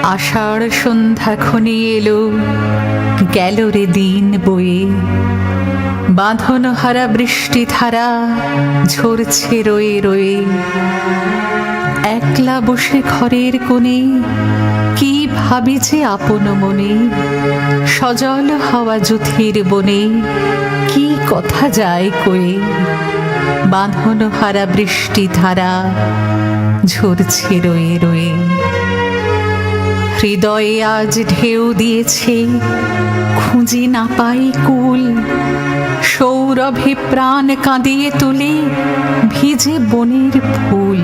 আষাঢ় সন্ধ্যা ঘনিয়ে এলো, গেল রে দিন বয়ে। বাঁধন হারা বৃষ্টি ধারা ঝরছে রয়ে রয়ে। একলা বসে ঘরের কোণে কি ভাবি যে আপন মনে। সজল হাওয়া যুথির বনে কি কথা যায় কয়ে। বাঁধন হারা বৃষ্টি ধারা ঝরছে রয়ে রয়ে। হৃদয়ে আজ ঢেউ দিয়েছে, খুঁজে না পাই কুল। সৌরভে প্রাণ কাঁদিয়ে তুলে ভিজে বনের ফুল।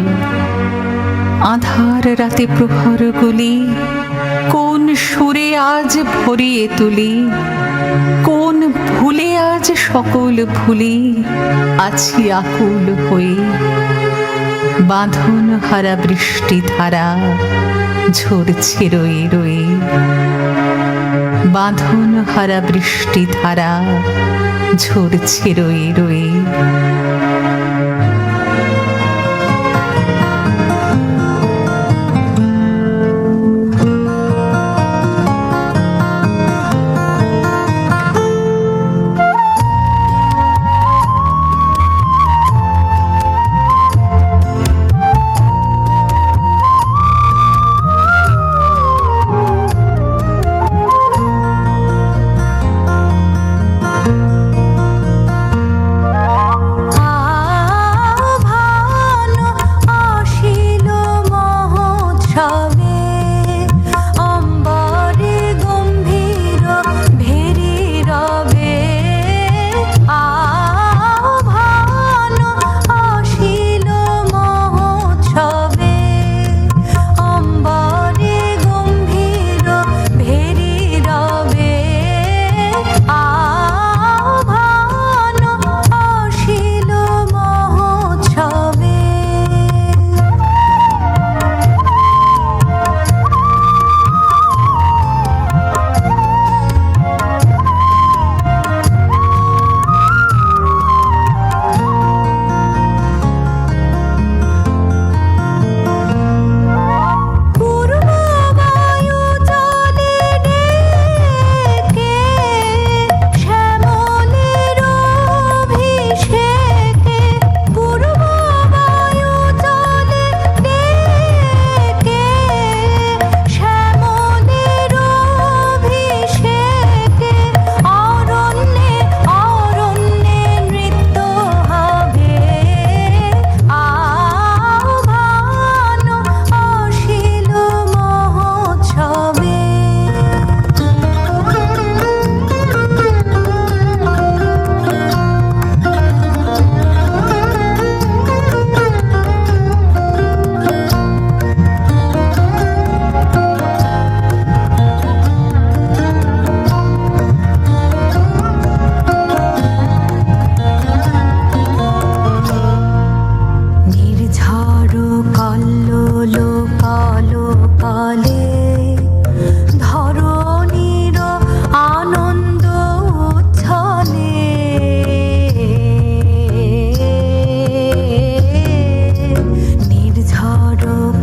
আধার রাতে প্রহরগুলি কোন সুরে আজ ভরিয়ে তুলি। কোন ভুলে আজ সকল ভুলি আছি আকুল হয়ে। বাঁধন হারা বৃষ্টি ধারা ঝরছে রয়ে রয়ে। বাঁধন হারা বৃষ্টি ধারা ঝরছে রয়ে রয়ে।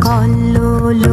কল্লোল